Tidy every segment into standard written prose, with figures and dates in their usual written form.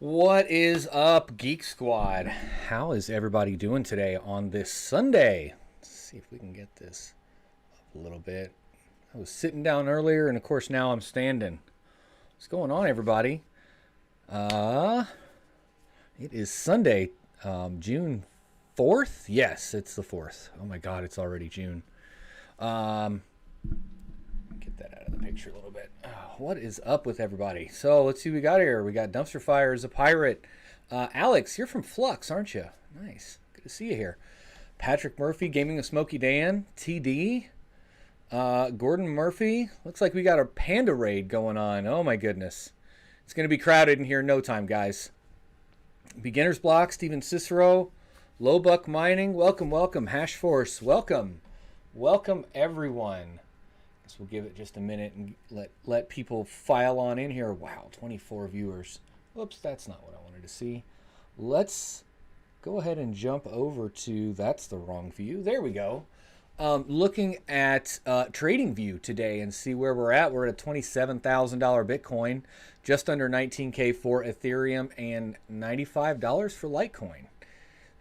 What is up, Geek Squad? How is everybody doing today on this Sunday? Let's see if we can get this up a little bit. I was sitting down earlier, and of course now I'm standing. What's going on, everybody? It is Sunday, June 4th? Yes, it's the 4th. Oh my god, it's already June. Get that out of the picture a little bit. What is up with everybody? So let's see what we got here. We got Dumpster Fire as a pirate. Alex, you're from Flux, aren't you? Nice. Good to see you here. Patrick Murphy, Gaming of Smokey Dan. TD. Gordon Murphy. Looks like we got a panda raid going on. Oh my goodness. It's going to be crowded in here in no time, guys. Beginner's Block, Steven Cicero. Lowbuck Mining. Welcome, welcome. Hash Force. Welcome. Welcome, everyone. We'll give it just a minute and let people file on in here. Wow, 24 viewers. Whoops, that's not what I wanted to see. Let's go ahead and jump over to, that's the wrong view. There we go. Looking at TradingView today and see where we're at. We're at a $27,000 Bitcoin, just under 19K for Ethereum, and $95 for Litecoin.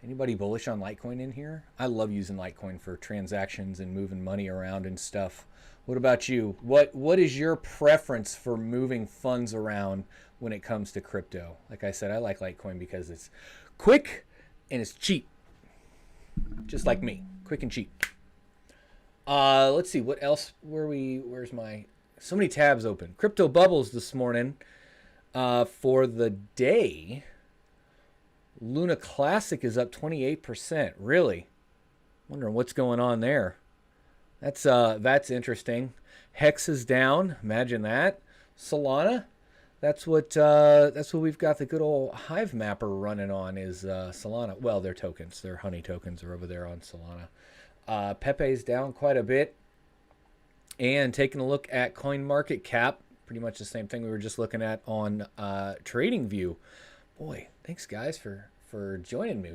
Anybody bullish on Litecoin in here? I love using Litecoin for transactions and moving money around and stuff. What about you? What is your preference for moving funds around when it comes to crypto? Like I said, I like Litecoin because it's quick and it's cheap. Just like me, quick and cheap. Let's see what else. Where's my so many tabs open? Crypto bubbles this morning for the day. Luna Classic is up 28%. Really? Wondering what's going on there. That's interesting. Hex is down. Imagine that. Solana. That's what we've got the good old Hive Mapper running on is Solana. Well, their tokens, their honey tokens are over there on Solana. Pepe's down quite a bit. And taking a look at CoinMarketCap, pretty much the same thing we were just looking at on TradingView. Boy, thanks guys for joining me.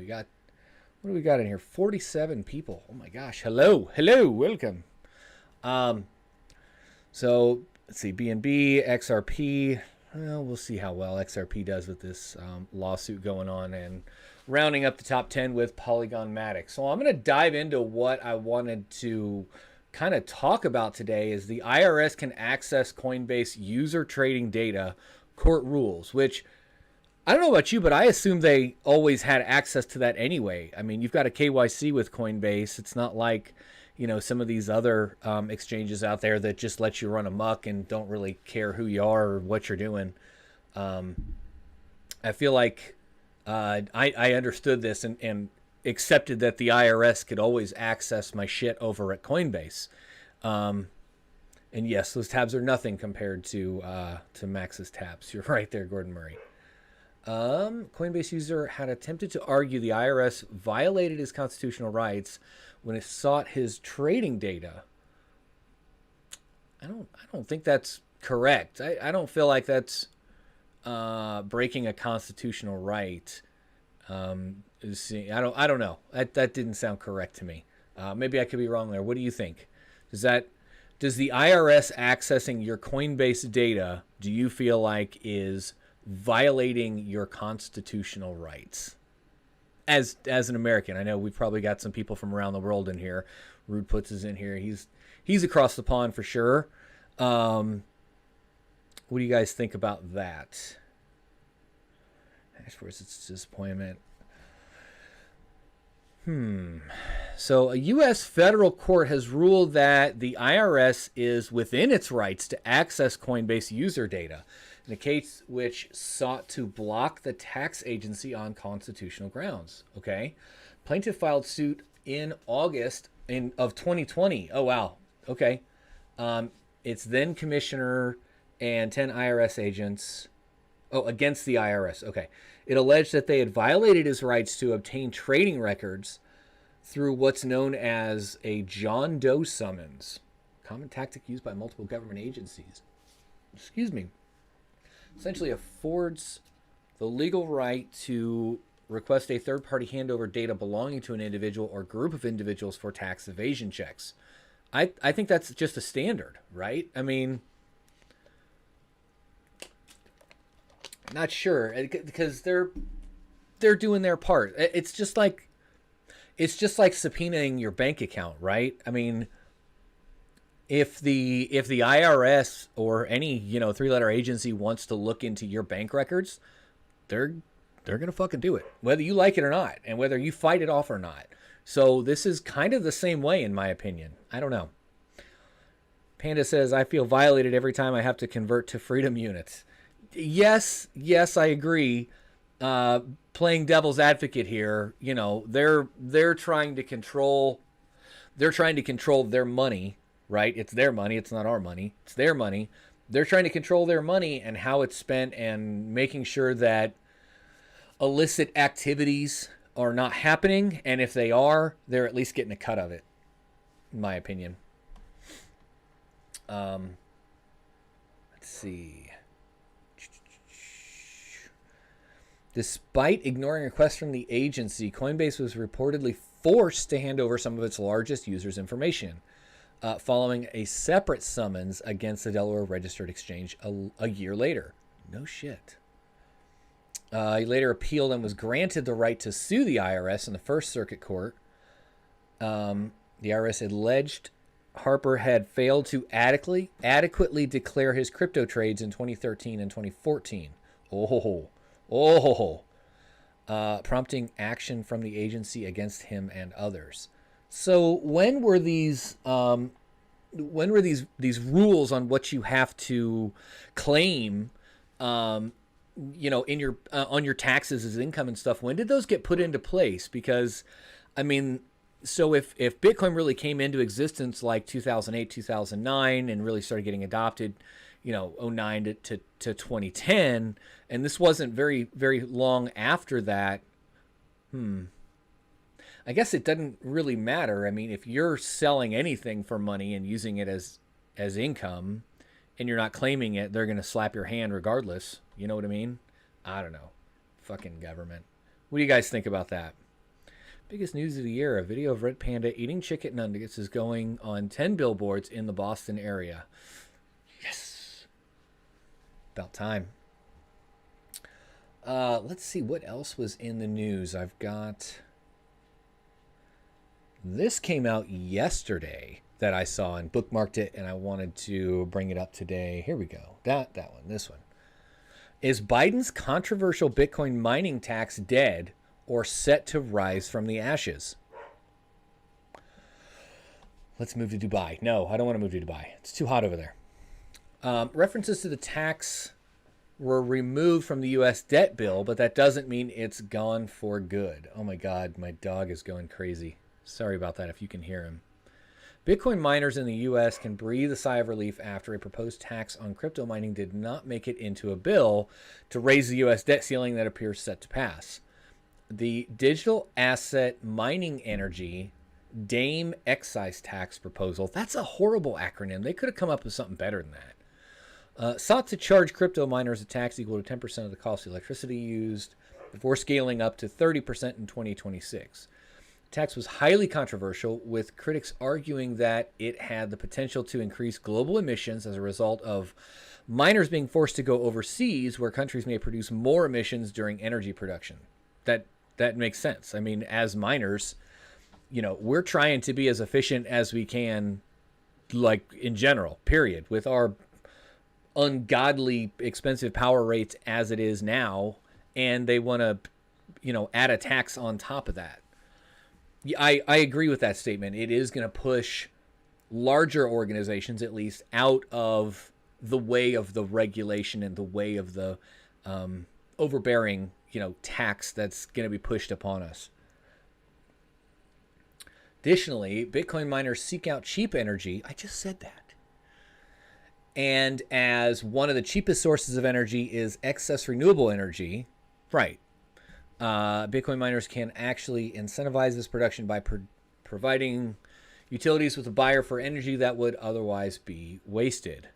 What do we got in here? 47 people. Oh my gosh. Hello. Welcome. So let's see. BNB, XRP. Well, we'll see how well XRP does with this lawsuit going on, and rounding up the top 10 with Polygon Matic. So I'm going to dive into what I wanted to kind of talk about today is the IRS can access Coinbase user trading data, court rules, which I don't know about you, but I assume they always had access to that anyway. I mean, you've got a KYC with Coinbase. It's not like, some of these other exchanges out there that just let you run amok and don't really care who you are or what you're doing. I feel like I understood this and accepted that the IRS could always access my shit over at Coinbase. And yes, those tabs are nothing compared to Max's tabs. You're right there, Gordon Murray. Coinbase user had attempted to argue the IRS violated his constitutional rights when it sought his trading data. I don't think that's correct. I don't feel like that's breaking a constitutional right. I don't know. That didn't sound correct to me. Maybe I could be wrong there. What do you think? Does the IRS accessing your Coinbase data, do you feel like is violating your constitutional rights as an American? I know we've probably got some people from around the world in here. Rude Puts is in here. He's across the pond for sure. What do you guys think about that? Where's its disappointment? So a U.S. federal court has ruled that the IRS is within its rights to access Coinbase user data in a case which sought to block the tax agency on constitutional grounds. Okay. Plaintiff filed suit in August of 2020. Oh, wow. Okay. Its then commissioner and 10 IRS agents. Oh, against the IRS. Okay. It alleged that they had violated his rights to obtain trading records through what's known as a John Doe summons, common tactic used by multiple government agencies. Excuse me. Essentially affords the legal right to request a third-party handover data belonging to an individual or group of individuals for tax evasion checks. I think that's just a standard, right? I mean, Not sure because they're doing their part. It's just like subpoenaing your bank account, right? I mean, if the IRS or any three-letter agency wants to look into your bank records, they're gonna fucking do it, whether you like it or not, and whether you fight it off or not. So this is kind of the same way, in my opinion. I don't know. Panda says, I feel violated every time I have to convert to freedom units. Yes, I agree. Playing devil's advocate here, they're trying to control their money, right? It's their money. It's not our money. It's their money. They're trying to control their money and how it's spent and making sure that illicit activities are not happening. And if they are, they're at least getting a cut of it, in my opinion. Let's see. Despite ignoring requests from the agency, Coinbase was reportedly forced to hand over some of its largest users' information, following a separate summons against the Delaware Registered Exchange a year later. No shit. He later appealed and was granted the right to sue the IRS in the First Circuit Court. The IRS alleged Harper had failed to adequately declare his crypto trades in 2013 and 2014. Prompting action from the agency against him and others. So when were these rules on what you have to claim, in your on your taxes as income and stuff? When did those get put into place? Because, I mean, so if Bitcoin really came into existence like 2008, 2009, and really started getting adopted, 09 to 2010, and this wasn't very, very long after that, I guess it doesn't really matter. I mean, if you're selling anything for money and using it as income and you're not claiming it, they're going to slap your hand regardless. You know what I mean? I don't know. Fucking government. What do you guys think about that? Biggest news of the year, a video of Red Panda eating chicken nuggets is going on 10 billboards in the Boston area. Yes. About time. Let's see what else was in the news. I've got... This came out yesterday that I saw and bookmarked it, and I wanted to bring it up today. Here we go. That one. This one. Is Biden's controversial Bitcoin mining tax dead or set to rise from the ashes? Let's move to Dubai. No, I don't want to move to Dubai. It's too hot over there. References to the tax were removed from the U.S. debt bill, but that doesn't mean it's gone for good. Oh my God, my dog is going crazy. Sorry about that if you can hear him. Bitcoin miners in the U.S. can breathe a sigh of relief after a proposed tax on crypto mining did not make it into a bill to raise the U.S. debt ceiling that appears set to pass. The Digital Asset Mining Energy DAME excise tax proposal, that's a horrible acronym. They could have come up with something better than that. Sought to charge crypto miners a tax equal to 10% of the cost of electricity used before scaling up to 30% in 2026. The tax was highly controversial, with critics arguing that it had the potential to increase global emissions as a result of miners being forced to go overseas where countries may produce more emissions during energy production. That makes sense. I mean, as miners, we're trying to be as efficient as we can, like in general, period, with our ungodly expensive power rates as it is now, and they want to, add a tax on top of that. I agree with that statement. It is going to push larger organizations, at least, out of the way of the regulation and the way of the overbearing, tax that's going to be pushed upon us. Additionally, Bitcoin miners seek out cheap energy. I just said that. And as one of the cheapest sources of energy is excess renewable energy, right, Bitcoin miners can actually incentivize this production by providing utilities with a buyer for energy that would otherwise be wasted.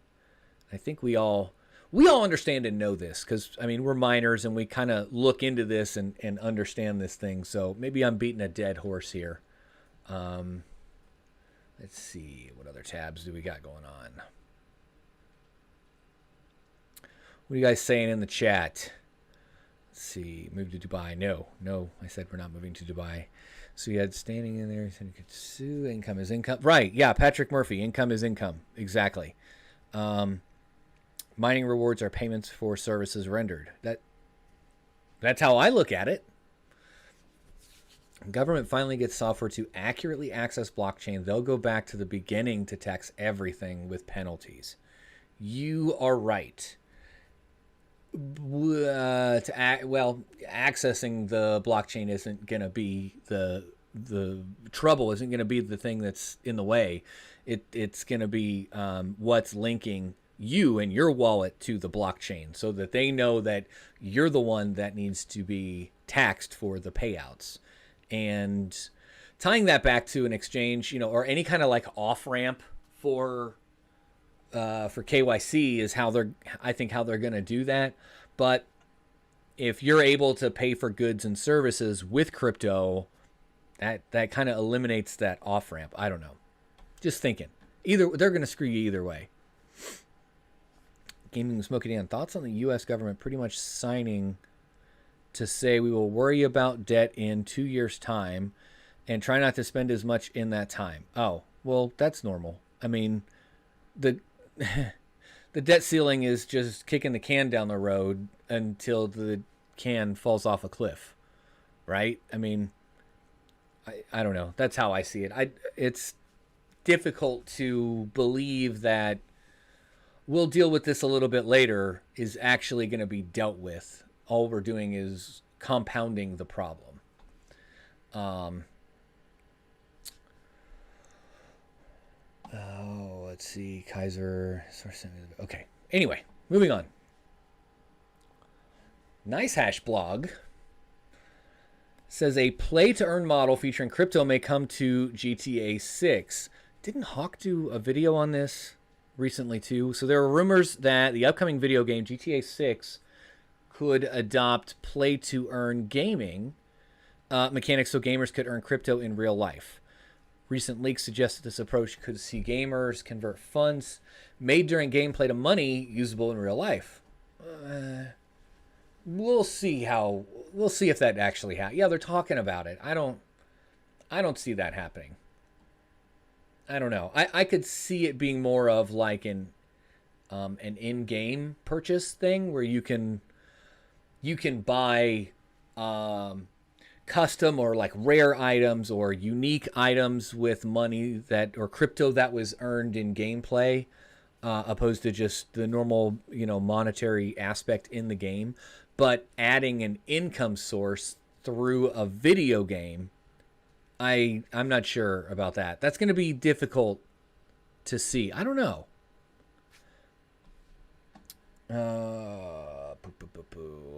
I think we all understand and know this because, I mean, we're miners and we kind of look into this and understand this thing. So maybe I'm beating a dead horse here. Let's see. What other tabs do we got going on? What are you guys saying in the chat? Let's see. Move to Dubai. No. I said we're not moving to Dubai. So you had standing in there. You said you could sue. Income is income. Right. Yeah. Patrick Murphy. Income is income. Exactly. Mining rewards are payments for services rendered. That's how I look at it. Government finally gets software to accurately access blockchain. They'll go back to the beginning to tax everything with penalties. You are right. Accessing the blockchain isn't going to be the trouble. Isn't going to be the thing that's in the way. It's going to be what's linking you and your wallet to the blockchain, so that they know that you're the one that needs to be taxed for the payouts. And tying that back to an exchange, or any kind of like off ramp for KYC is how they're going to do that. But if you're able to pay for goods and services with crypto, that kind of eliminates that off ramp. I don't know. Just thinking. They're going to screw you either way. Gaming Smoky Dan, thoughts on the U.S. government pretty much signing to say we will worry about debt in 2 years' time and try not to spend as much in that time. Oh, well, that's normal. I mean, the debt ceiling is just kicking the can down the road until the can falls off a cliff, right? I mean, I don't know. That's how I see it. It's difficult to believe that we'll deal with this a little bit later is actually going to be dealt with. All we're doing is compounding the problem. Let's see. Kaiser. Okay. Anyway, moving on. Nice Hash blog says a play-to-earn model featuring crypto may come to GTA 6. Didn't Hawk do a video on this recently too? So there are rumors that the upcoming video game GTA 6 could adopt play-to-earn gaming mechanics so gamers could earn crypto in real life. Recent leaks suggest that this approach could see gamers convert funds made during gameplay to money usable in real life. We'll see if that actually happens. Yeah, they're talking about it. I don't see that happening. I don't know. I could see it being more of like an in-game purchase thing where you can buy custom or like rare items or unique items with money or crypto that was earned in gameplay, opposed to just the normal, monetary aspect in the game. But adding an income source through a video game, I'm not sure about that. That's going to be difficult to see. I don't know.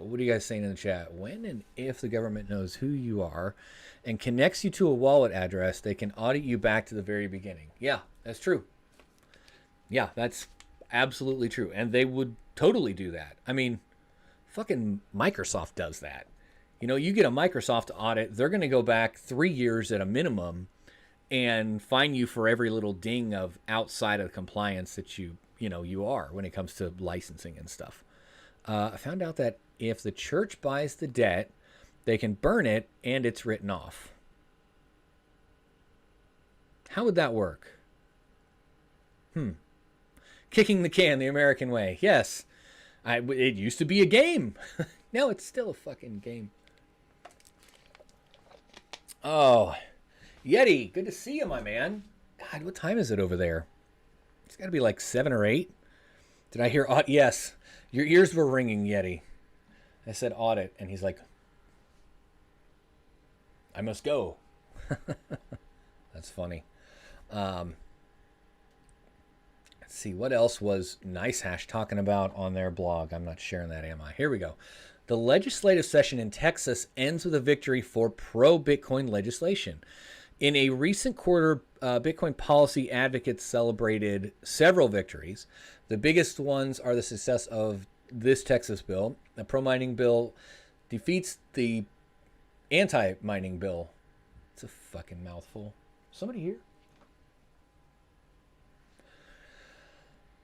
What are you guys saying in the chat? When and if the government knows who you are and connects you to a wallet address, they can audit you back to the very beginning. Yeah, that's true. Yeah, that's absolutely true. And they would totally do that. I mean, fucking Microsoft does that. You get a Microsoft audit, they're going to go back 3 years at a minimum and fine you for every little ding of outside of compliance that you are when it comes to licensing and stuff. I found out that if the church buys the debt, they can burn it and it's written off. How would that work? Kicking the can the American way. Yes. It used to be a game. Now it's still a fucking game. Oh, Yeti, good to see you, my man. God, what time is it over there? It's got to be like 7 or 8. Did I hear? Yes, your ears were ringing, Yeti. I said audit, and he's like, I must go. That's funny. Let's see, what else was Nice Hash talking about on their blog? I'm not sharing that, am I? Here we go. The legislative session in Texas ends with a victory for pro-Bitcoin legislation. In a recent quarter, Bitcoin policy advocates celebrated several victories. The biggest ones are the success of this Texas bill. The pro-mining bill defeats the anti-mining bill. It's a fucking mouthful. Somebody here?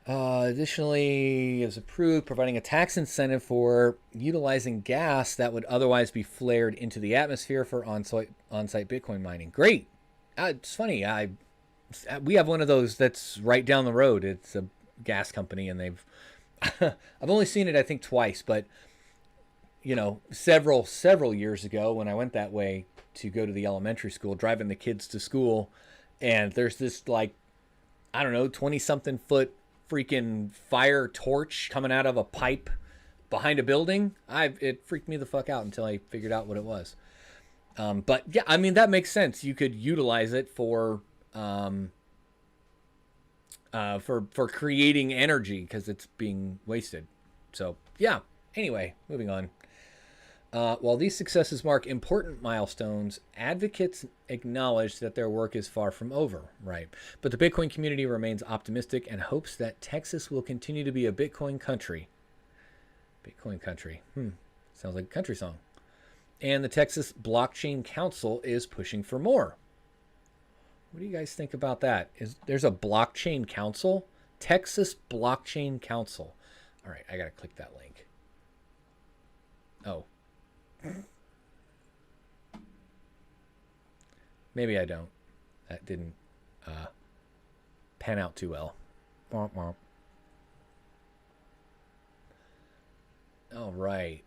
Additionally, it was approved providing a tax incentive for utilizing gas that would otherwise be flared into the atmosphere for on-site Bitcoin mining. Great. It's funny. We have one of those that's right down the road. It's a gas company, and they've I've only seen it I think twice, but several years ago when I went that way to go to the elementary school, driving the kids to school, and there's this like I don't know 20-something foot freaking fire torch coming out of a pipe behind a building. It freaked me the fuck out until I figured out what it was. But yeah, I mean that makes sense. You could utilize it for creating energy because it's being wasted. So yeah. Anyway, moving on. While these successes mark important milestones, advocates acknowledge that their work is far from over, right? But the Bitcoin community remains optimistic and hopes that Texas will continue to be a Bitcoin country. Bitcoin country. Sounds like a country song. And the Texas Blockchain Council is pushing for more. What do you guys think about that? There's a blockchain council? Texas Blockchain Council. All right, I got to click that link. Oh. Maybe I don't. That didn't pan out too well. Womp womp. All right.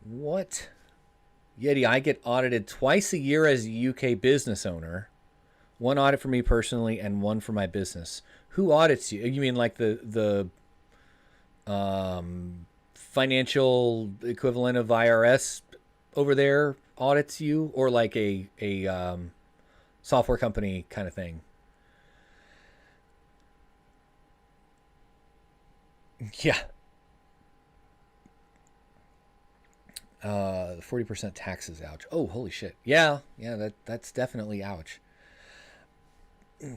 What? Yeti, I get audited twice a year as a UK business owner. One audit for me personally and one for my business. Who audits you? You mean like the financial equivalent of IRS over there audits you, or like a software company kind of thing? Yeah. 40% taxes, ouch. Oh, holy shit. Yeah, that's definitely ouch.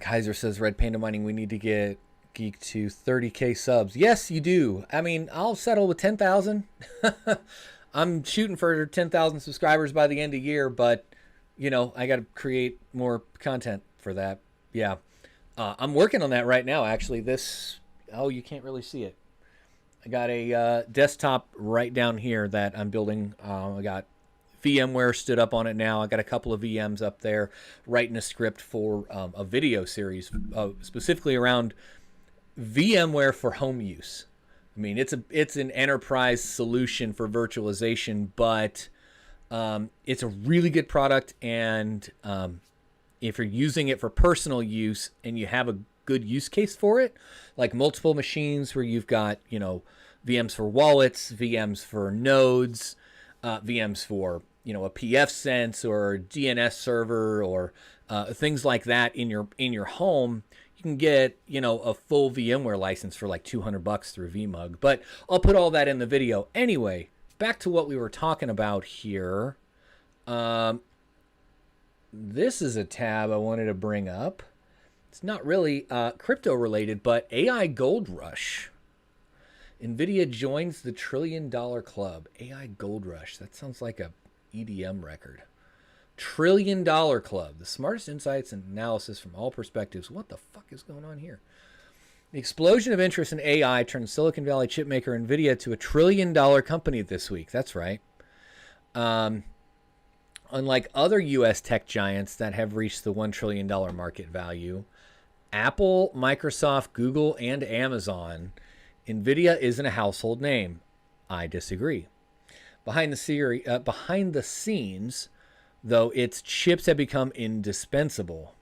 Kaiser says, Red Panda Mining, we need to get Geek to 30K subs. Yes, you do. I mean, I'll settle with 10,000. I'm shooting for 10,000 subscribers by the end of the year, but, I got to create more content for that. Yeah. I'm working on that right now, actually. You can't really see it. I got a desktop right down here that I'm building. I got VMware stood up on it now. I got a couple of VMs up there writing a script for a video series specifically around VMware for home use. I mean, it's an enterprise solution for virtualization, but it's a really good product. And if you're using it for personal use and you have a good use case for it, like multiple machines where you've got, VMs for wallets, VMs for nodes, VMs for, a PF sense or DNS server or things like that in your home, you can get, a full VMware license for like $200 through vMug. But I'll put all that in the video. Anyway, back to what we were talking about here. This is a tab I wanted to bring up. It's not really crypto related, but AI gold rush. Nvidia joins the $1 trillion club. AI gold rush. That sounds like a EDM record. $1 trillion club. The smartest insights and analysis from all perspectives. What the fuck is going on here? The explosion of interest in AI turned Silicon Valley chipmaker Nvidia to $1 trillion company this week. That's right. Unlike other U.S. tech giants that have reached the $1 trillion market value, Apple, Microsoft, Google, and Amazon, Nvidia isn't a household name. I disagree. Behind the scenes, though, its chips have become indispensable.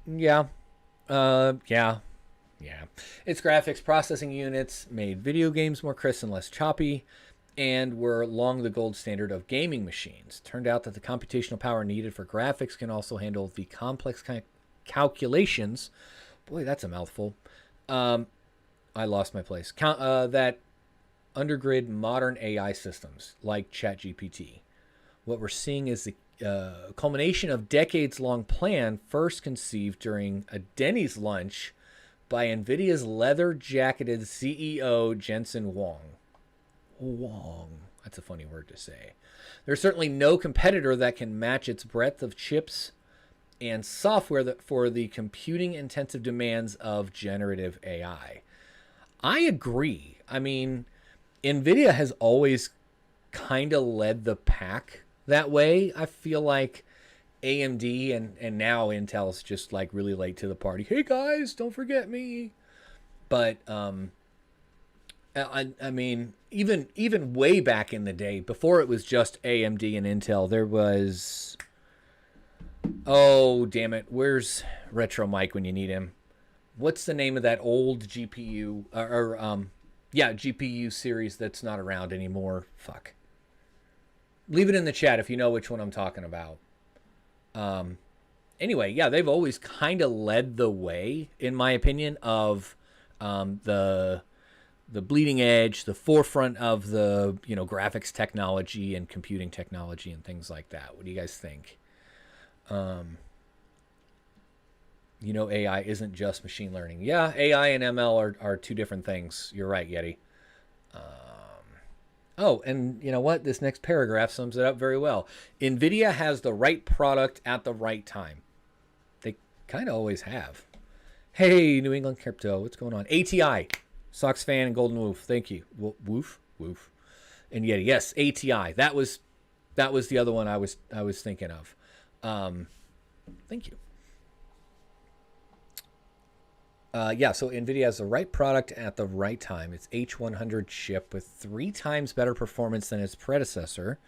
Yeah. Its graphics processing units made video games more crisp and less choppy, and were long the gold standard of gaming machines. Turned out that the computational power needed for graphics can also handle the complex calculations. Boy, that's a mouthful. I lost my place. That undergrid modern AI systems like ChatGPT. What we're seeing is the culmination of decades-long plan first conceived during a Denny's lunch by NVIDIA's leather-jacketed CEO, Jensen Huang. That's a funny word to say. There's certainly no competitor that can match its breadth of chips and software for the computing intensive demands of generative AI. I agree. I mean, Nvidia has always kind of led the pack that way. I feel like AMD and now Intel's just like really late to the party. Hey guys, don't forget me. But I mean, even way back in the day, before it was just AMD and Intel, there was, oh damn it, where's Retro Mike when you need him? What's the name of that old GPU yeah, GPU series that's not around anymore? Fuck. Leave it in the chat if you know which one I'm talking about. Anyway, yeah, they've always kind of led the way, in my opinion, of the bleeding edge, the forefront of the, you know, graphics technology and computing technology and things like that. What do you guys think? You know, AI isn't just machine learning. Yeah, AI and ML are two different things. You're right, Yeti. Oh, and you know what? This next paragraph sums it up very well. Nvidia has the right product at the right time. They kind of always have. Hey, New England Crypto, what's going on? ATI, Sox fan and Golden Wolf. Thank you. Woof, woof. And Yeti, yes, ATI. That was the other one I was thinking of. Thank you. Yeah, so NVIDIA has the right product at the right time. It's H100 chip with 3 times better performance than its predecessor,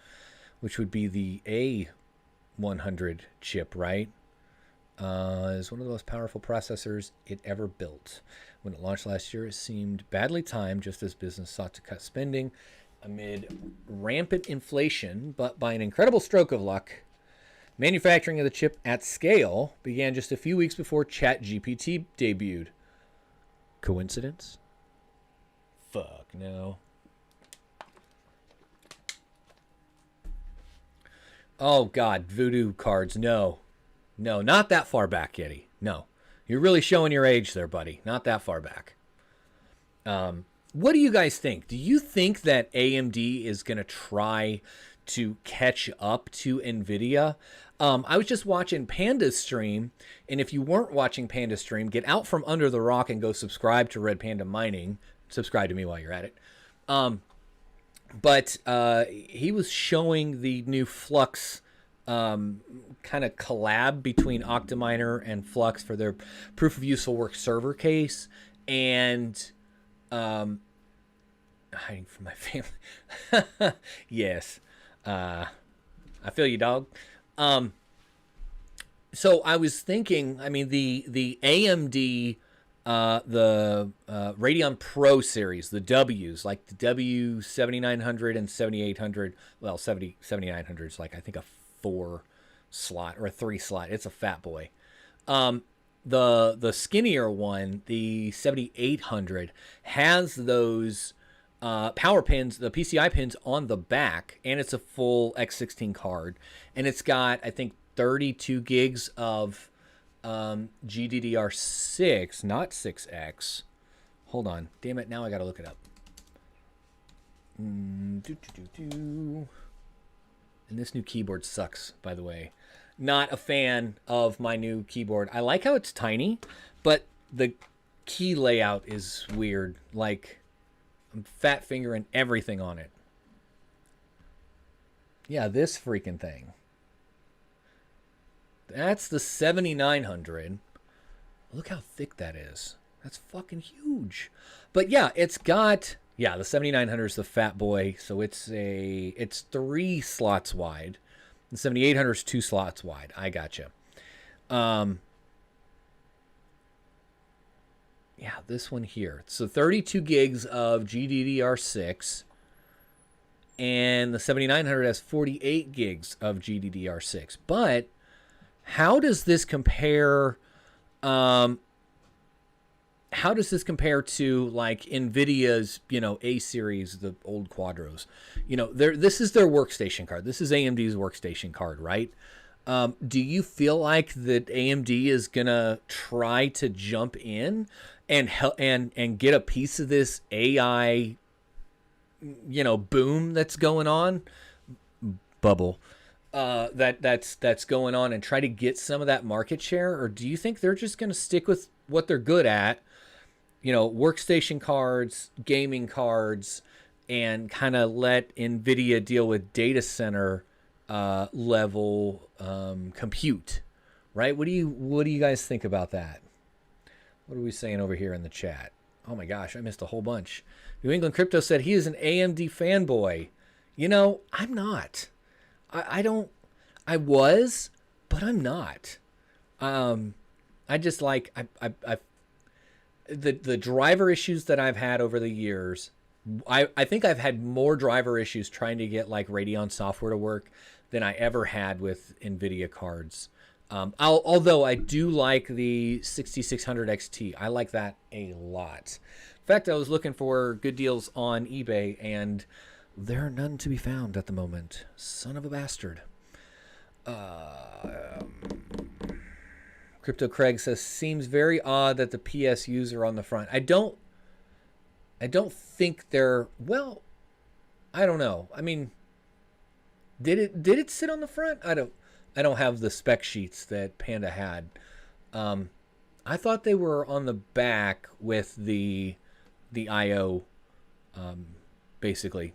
which would be the A100 chip, right? Is one of the most powerful processors it ever built. When it launched last year, it seemed badly timed just as business sought to cut spending amid rampant inflation, but by an incredible stroke of luck, manufacturing of the chip at scale began just a few weeks before ChatGPT debuted. Coincidence? Fuck no. Oh God, voodoo cards. No, not that far back, Yeti. No, you're really showing your age there, buddy. Not that far back. What do you guys think? Do you think that AMD is going to try to catch up to Nvidia? I was just watching Panda's stream, and if you weren't watching Panda's stream, get out from under the rock and go subscribe to Red Panda Mining. Subscribe to me while you're at it. But he was showing the new Flux kind of collab between Octominer and Flux for their proof of useful work server case, and hiding from my family. Yes. I feel you, dog. So I was thinking, I mean, the AMD, the Radeon Pro series, the W's, like the W7900 and 7800, well, 7900 is like, I think a 4 slot or a 3 slot. It's a fat boy. The skinnier one, the 7800, has those power pins, the PCI pins on the back, and it's a full X16 card, and it's got, I think, 32 gigs of GDDR6, not 6X. Hold on, damn it! Now I gotta look it up. And this new keyboard sucks, by the way. Not a fan of my new keyboard. I like how it's tiny, but the key layout is weird. Like, I'm fat fingering everything on it. Yeah, this freaking thing. That's the 7900. Look how thick that is. That's fucking huge. But yeah, it's got, yeah, the 7900 is the fat boy, so it's 3 slots wide. The 7800 is 2 slots wide. I gotcha. Yeah, this one here. So 32 gigs of GDDR6, and the 7900 has 48 gigs of GDDR6. But how does this compare? How does this compare to like Nvidia's, you know, A series, the old Quadros? You know, this is their workstation card. This is AMD's workstation card, right? Do you feel like that AMD is gonna try to jump in and help and get a piece of this AI, you know, boom that's going on? Bubble. that's going on and try to get some of that market share, or do you think they're just going to stick with what they're good at? You know, workstation cards, gaming cards, and kind of let Nvidia deal with data center level compute, right? What do you guys think about that? What are we saying over here in the chat? Oh my gosh, I missed a whole bunch. New England Crypto said he is an AMD fanboy. You know, I'm not. I don't. I was, but I'm not. I just like the driver issues that I've had over the years. I think I've had more driver issues trying to get like Radeon software to work than I ever had with Nvidia cards. Although I do like the 6600 XT. I like that a lot. In fact, I was looking for good deals on eBay, and there are none to be found at the moment. Son of a bastard. Crypto Craig says, seems very odd that the PSUs are on the front. I don't think they're, well, I don't know. I mean, did it sit on the front? I don't have the spec sheets that Panda had. I thought they were on the back with the IO, basically,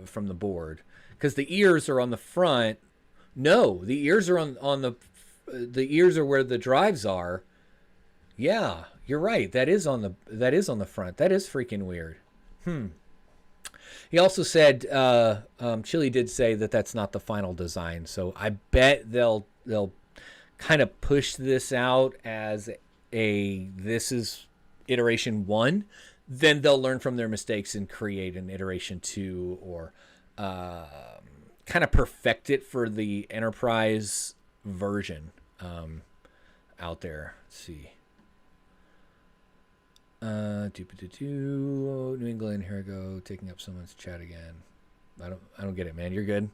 from the board, because the ears are on the front. No, the ears are on the ears are where the drives are. Yeah, you're right. That is on the front. That is freaking weird. He also said, Chili did say that that's not the final design. So I bet they'll kind of push this out as this is iteration 1. Then they'll learn from their mistakes and create an iteration 2, or kind of perfect it for the enterprise version out there. Let's see. New England, here I go, taking up someone's chat again. I don't get it, man. You're good.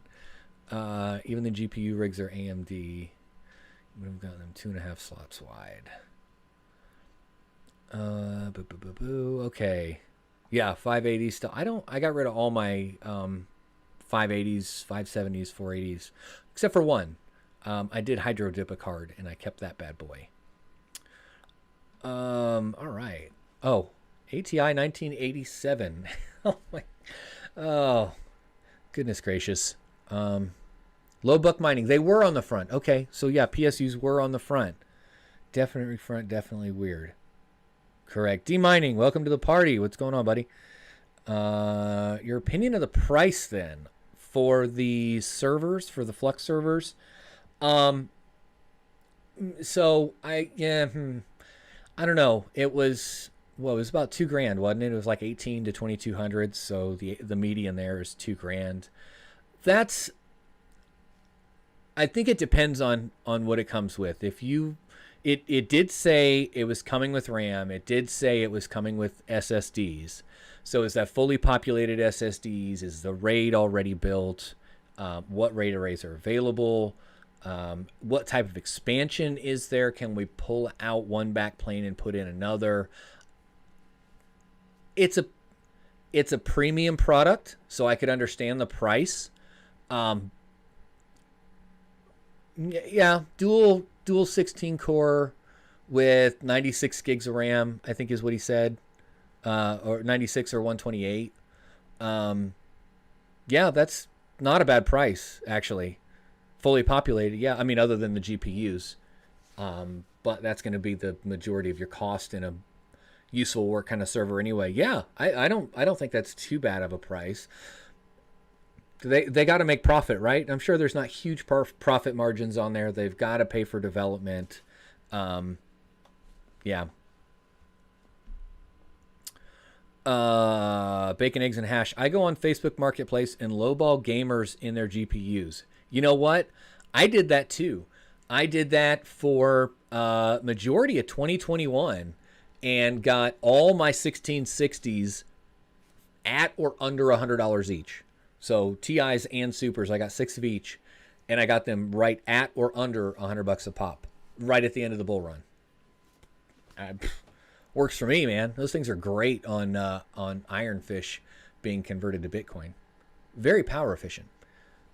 Even the GPU rigs are AMD. We've got them 2.5 slots wide. Okay. Yeah, 580s still. I got rid of all my 580s, 570s, 480s, except for one. I did hydro dip a card, and I kept that bad boy. All right. Oh, ATI 1987. Oh my. Oh, goodness gracious. Low buck mining. They were on the front. Okay, so yeah, PSUs were on the front. Definitely front. Definitely weird. Correct. D-mining. Welcome to the party. What's going on, buddy? Your opinion of the price then for the servers, for the Flux servers. So I don't know. It was about $2,000, wasn't it? It was like 18 to 2,200. So the median there is $2,000. I think it depends on what it comes with. If it did say it was coming with RAM. It did say it was coming with SSDs. So is that fully populated SSDs? Is the RAID already built? What RAID arrays are available? What type of expansion is there? Can we pull out one backplane and put in another? It's a premium product, so I could understand the price. Yeah, dual 16 core with 96 gigs of RAM, I think is what he said, or 96 or 128. Yeah, that's not a bad price, actually. Fully populated, yeah. I mean, other than the GPUs, but that's going to be the majority of your cost in a useful work kind of server anyway. Yeah, I don't think that's too bad of a price. They got to make profit, right? I'm sure there's not huge profit margins on there. They've got to pay for development. Yeah. Bacon, eggs, and hash. I go on Facebook Marketplace and lowball gamers in their GPUs. You know what? I did that too. I did that for majority of 2021 and got all my 1660s at or under $100 each. So TIs and Supers, I got 6 of each, and I got them right at or under $100 a pop, right at the end of the bull run. Works for me, man. Those things are great on Ironfish being converted to Bitcoin. Very power efficient.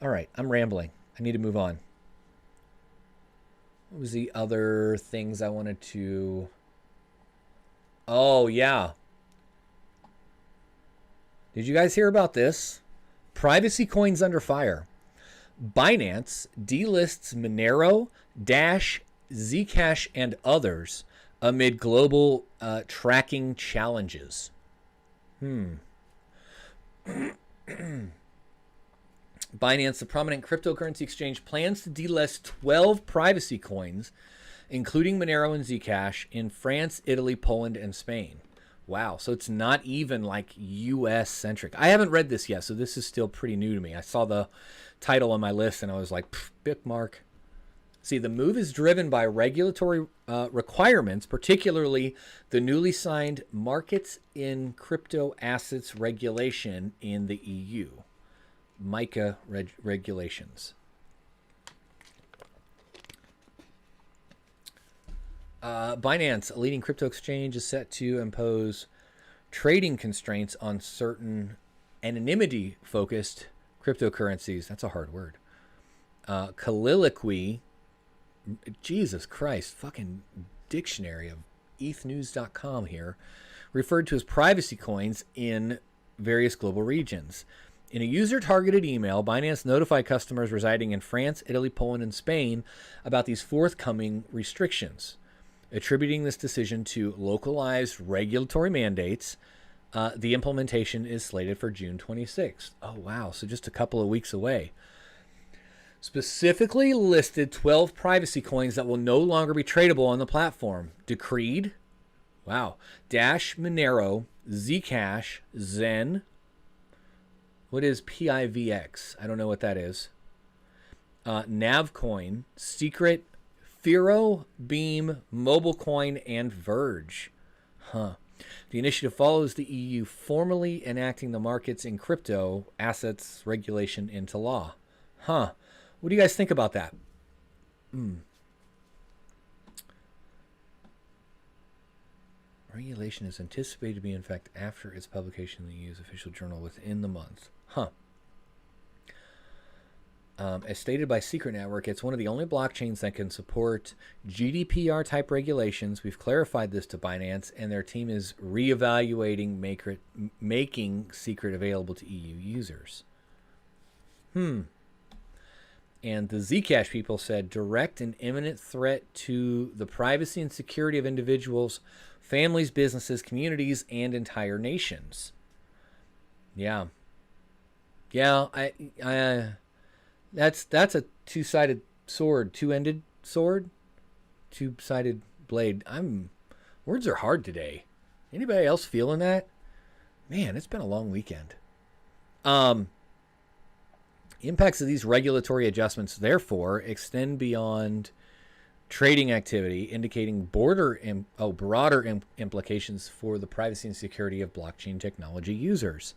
All right, I'm rambling. I need to move on. What was the other things I wanted to... Oh, yeah. Did you guys hear about this? Privacy coins under fire. Binance delists Monero, Dash, Zcash, and others amid global tracking challenges. Binance, the prominent cryptocurrency exchange, plans to delist 12 privacy coins, including Monero and Zcash, in France, Italy, Poland, and Spain. Wow, so it's not even like U.S. centric. I haven't read this yet, so this is still pretty new to me. I saw the title on my list and I was like, bookmark. See, the move is driven by regulatory requirements, particularly the newly signed Markets in Crypto Assets regulation in the EU. MiCA regulations. Binance, a leading crypto exchange, is set to impose trading constraints on certain anonymity-focused cryptocurrencies. That's a hard word. Colloquy, Jesus Christ, fucking dictionary of ethnews.com here, referred to as privacy coins in various global regions. In a user-targeted email, Binance notified customers residing in France, Italy, Poland, and Spain about these forthcoming restrictions, attributing this decision to localized regulatory mandates. The implementation is slated for June 26th. Oh, wow. So just a couple of weeks away. Specifically listed 12 privacy coins that will no longer be tradable on the platform. Decreed. Wow. Dash, Monero, Zcash, Zen. What is PIVX? I don't know what that is. Navcoin, Secret, Firo, Beam, Mobilecoin, and Verge. The initiative follows the EU formally enacting the markets in crypto assets regulation into law. What do you guys think about that? Regulation is anticipated to be in effect after its publication in the EU's official journal within the month. As stated by Secret Network, it's one of the only blockchains that can support GDPR type regulations. We've clarified this to Binance, and their team is reevaluating making Secret available to EU users. And the Zcash people said direct and imminent threat to the privacy and security of individuals, families, businesses, communities, and entire nations. Yeah. That's a two-sided sword, two-ended sword, two-sided blade. Words are hard today. Anybody else feeling that? Man, it's been a long weekend. Impacts of these regulatory adjustments, therefore, extend beyond trading activity, indicating broader implications for the privacy and security of blockchain technology users.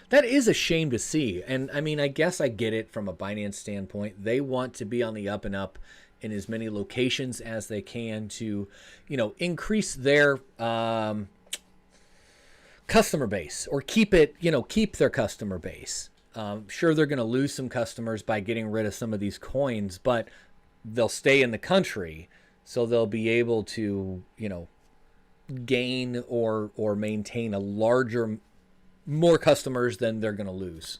That is a shame to see. And I mean, I guess I get it from a Binance standpoint. They want to be on the up and up in as many locations as they can to, increase their customer base, or keep their customer base. Sure, they're going to lose some customers by getting rid of some of these coins, but they'll stay in the country, so they'll be able to, gain or maintain more customers than they're going to lose.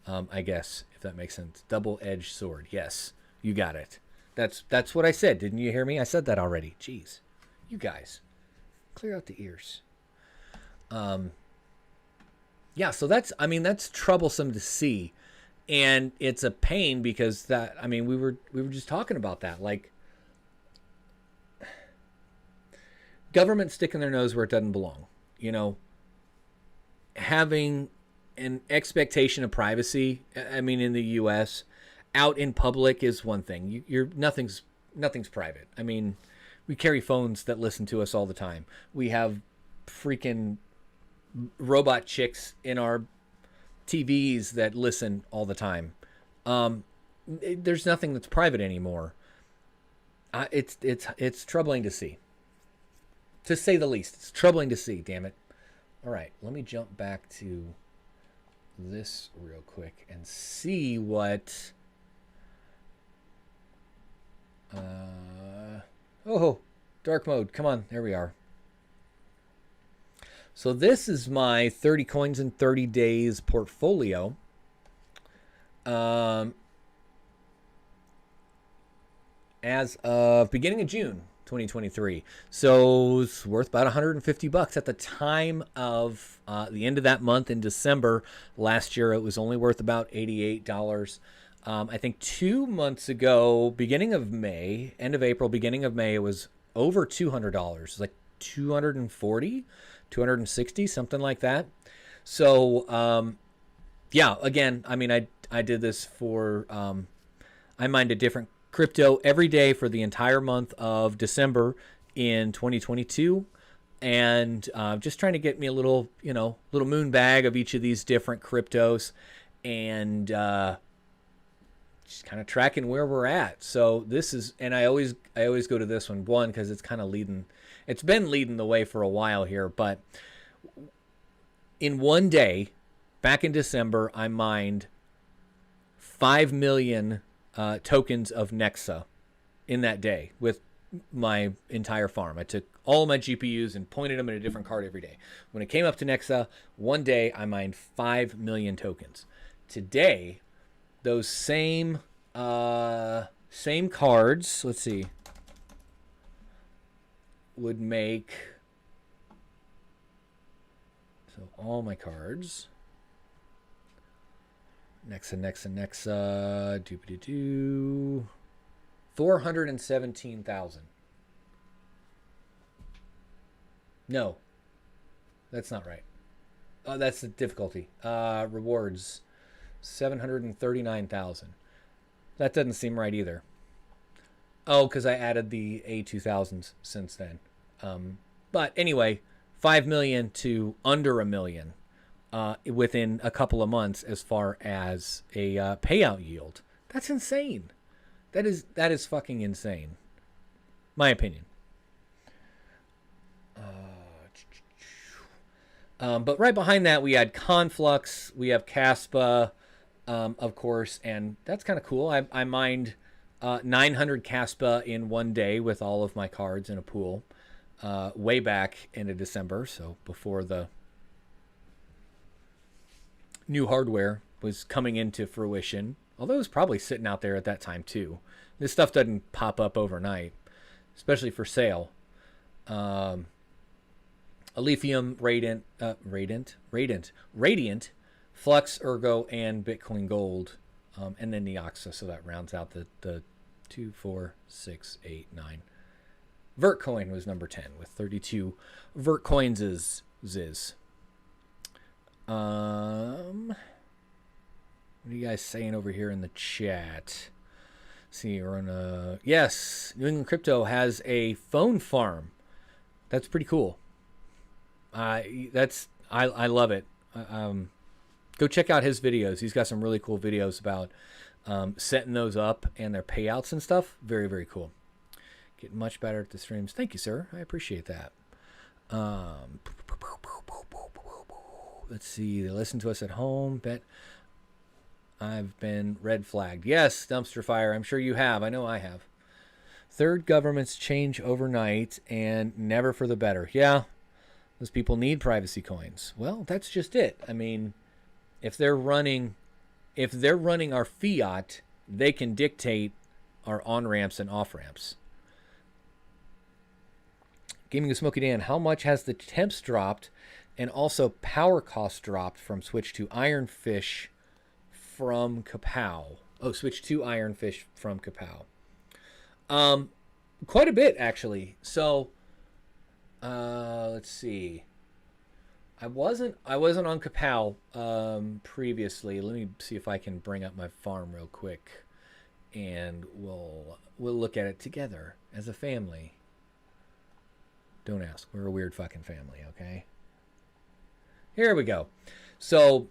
I guess, if that makes sense. Double-edged sword. Yes, you got it. That's what I said. Didn't you hear me? I said that already. Jeez, you guys, clear out the ears. So that's troublesome to see, and it's a pain because we were just talking about that, like government sticking their nose where it doesn't belong, having an expectation of privacy. In the U.S., out in public is one thing. Nothing's private. We carry phones that listen to us all the time. We have freaking robot chicks in our TVs that listen all the time. There's nothing that's private anymore. It's troubling to see, to say the least. It's troubling to see. Damn it! All right, let me jump back to this real quick and see what... oh, dark mode. Come on. There we are. So this is my 30 coins in 30 days portfolio. As of beginning of June 2023. So it's worth about $150 at the time of the end of that month in December. Last year it was only worth about $88. I think 2 months ago, beginning of May, end of April, beginning of May, it was over $200. Like 240, 260, something like that. So yeah, again, I mean, I did this for I mined a different crypto every day for the entire month of December in 2022, and just trying to get me a little, little moon bag of each of these different cryptos, and just kind of tracking where we're at. So this is, and I always go to this one because it's kind of it's been leading the way for a while here, but in one day back in December, I mined 5 million tokens of Nexa in that day with my entire farm. I took all my GPUs and pointed them at a different card every day. When it came up to Nexa, one day I mined 5 million tokens. Today, those same cards, let's see, would make, so all my cards, Nexa, doop-a-doo, 417,000. No, that's not right. Oh, that's the difficulty. Rewards, 739,000. That doesn't seem right either. Oh, because I added the A2000s since then. But anyway, 5 million to under a million. Within a couple of months as far as a payout yield. That's insane. That is fucking insane. My opinion. But right behind that we had Conflux, we have Caspa, of course, and that's kind of cool. I mined 900 Caspa in one day with all of my cards in a pool way back into December, so before the new hardware was coming into fruition, although it was probably sitting out there at that time too. This stuff doesn't pop up overnight, especially for sale. Lithium, Radiant, Flux, Ergo, and Bitcoin Gold, and then Neoxa, so that rounds out the 2, 4, 6, 8, 9. Vertcoin was number 10 with 32 Vertcoins is. What are you guys saying over here in the chat? See, we're on a... Yes, New England Crypto has a phone farm. That's pretty cool. I love it. Go check out his videos. He's got some really cool videos about setting those up and their payouts and stuff. Very, very cool. Getting much better at the streams. Thank you, sir. I appreciate that. Let's see. They listen to us at home. Bet I've been red flagged. Yes, dumpster fire. I'm sure you have. I know I have. Third, governments change overnight and never for the better. Yeah, those people need privacy coins. Well, that's just it. I mean, if they're running our fiat, they can dictate our on-ramps and off-ramps. Gaming with Smokey Dan, how much has the temps dropped and also power costs dropped from switch to Ironfish from Kapow? Oh, switch to Ironfish from Kapow. Quite a bit, actually. So, let's see. I wasn't on Kapow previously. Let me see if I can bring up my farm real quick, and we'll look at it together as a family. Don't ask. We're a weird fucking family, okay? Here we go. So,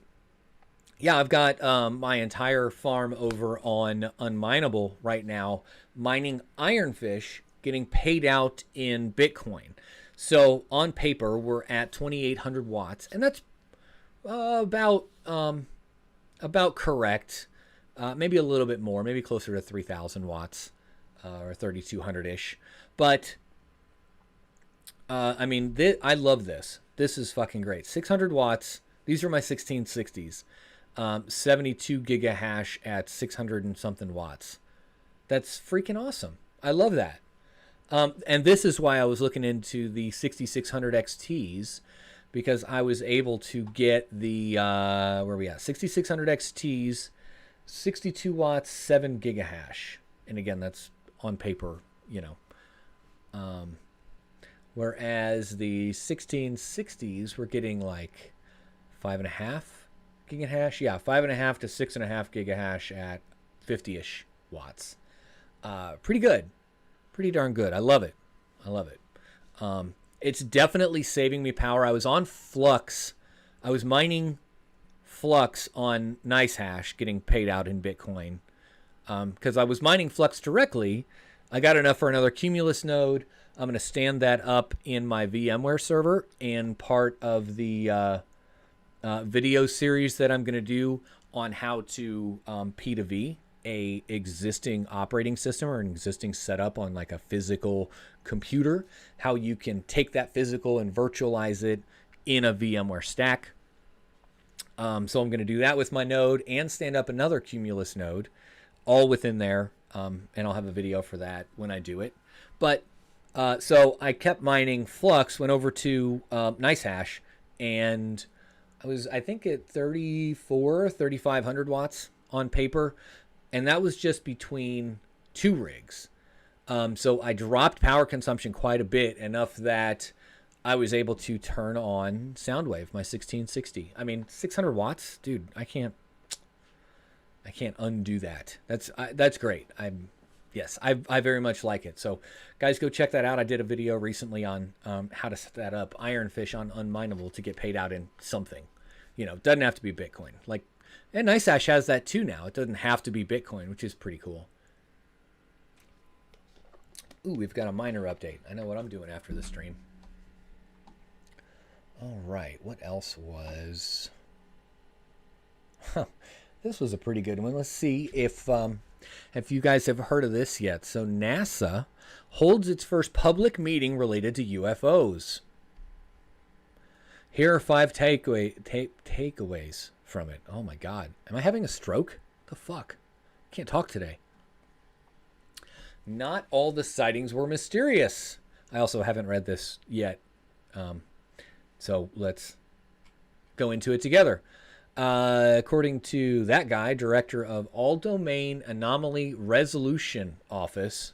yeah, I've got my entire farm over on Unminable right now, mining Ironfish, getting paid out in Bitcoin. So on paper, we're at 2,800 watts, and that's about about correct. Maybe a little bit more, maybe closer to 3,000 watts or 3,200-ish. But, I mean, I love this. This is fucking great. 600 watts. These are my 1660s. 72 gigahash at 600 and something watts. That's freaking awesome. I love that. And this is why I was looking into the 6600 XTs, because I was able to get the, where are we at? 6600 XTs, 62 watts, 7 gigahash. And again, that's on paper, you know. Whereas the 1660s were getting like 5.5 gigahash. Yeah, 5.5 to 6.5 gigahash at 50-ish watts. Pretty good. Pretty darn good. I love it. I love it. It's definitely saving me power. I was on Flux. I was mining Flux on NiceHash, getting paid out in Bitcoin. Because I was mining Flux directly. I got enough for another Cumulus node. I'm going to stand that up in my VMware server, and part of the video series that I'm going to do on how to P2V a existing operating system or an existing setup on like a physical computer, how you can take that physical and virtualize it in a VMware stack. So I'm going to do that with my node and stand up another Cumulus node all within there. And I'll have a video for that when I do it. But so I kept mining Flux, went over to NiceHash, and I was, I think, at 3,500 watts on paper. And that was just between two rigs. So I dropped power consumption quite a bit, enough that I was able to turn on Soundwave, my 1660. I mean, 600 watts, dude, I can't undo that. That's great. I very much like it. So guys, go check that out. I did a video recently on how to set that up. Ironfish on Unminable to get paid out in something. You know, doesn't have to be Bitcoin. Like, and NiceHash has that too now. It doesn't have to be Bitcoin, which is pretty cool. Ooh, we've got a miner update. I know what I'm doing after the stream. All right, what else was... This was a pretty good one. Let's see if you guys have heard of this yet. So NASA holds its first public meeting related to UFOs. Here are 5 takeaways from it. Oh my God. Am I having a stroke? The fuck? Can't talk today. Not all the sightings were mysterious. I also haven't read this yet. So let's go into it together. According to that guy, director of All Domain Anomaly Resolution Office,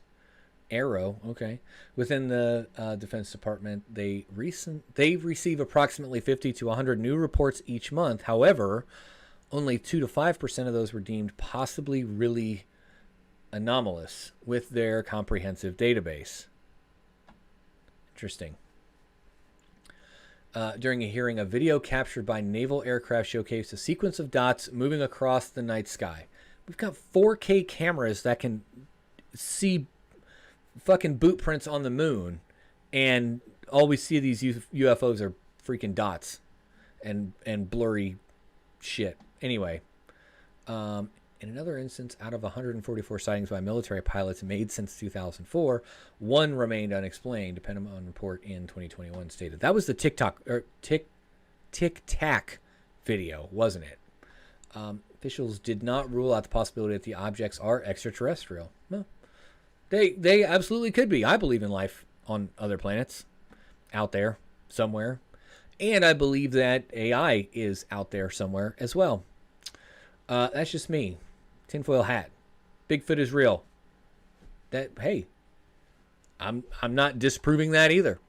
Arrow, okay, within the Defense Department, they receive approximately 50 to 100 new reports each month. However, only 2 to 5% of those were deemed possibly really anomalous with their comprehensive database. Interesting. During a hearing, a video captured by naval aircraft showcased a sequence of dots moving across the night sky. We've got 4K cameras that can see fucking boot prints on the moon, and all we see of these UFOs are freaking dots and blurry shit. Anyway, in another instance, out of 144 sightings by military pilots made since 2004, one remained unexplained, depending on report in 2021 stated. That was the Tic Tac video, wasn't it? Officials did not rule out the possibility that the objects are extraterrestrial. No. They absolutely could be. I believe in life on other planets out there somewhere. And I believe that AI is out there somewhere as well. That's just me. Tinfoil hat. Bigfoot is real. That, hey, I'm not disproving that either.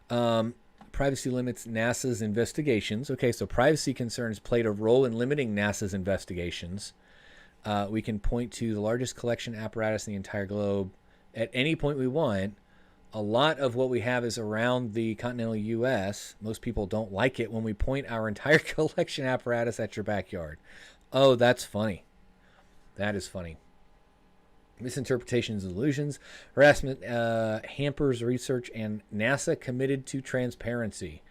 Privacy limits NASA's investigations. Okay, so privacy concerns played a role in limiting NASA's investigations. We can point to the largest collection apparatus in the entire globe at any point we want. A lot of what we have is around the continental U.S. Most people don't like it when we point our entire collection apparatus at your backyard. Oh, that's funny. That is funny. Misinterpretations and illusions. Harassment hampers research, and NASA committed to transparency.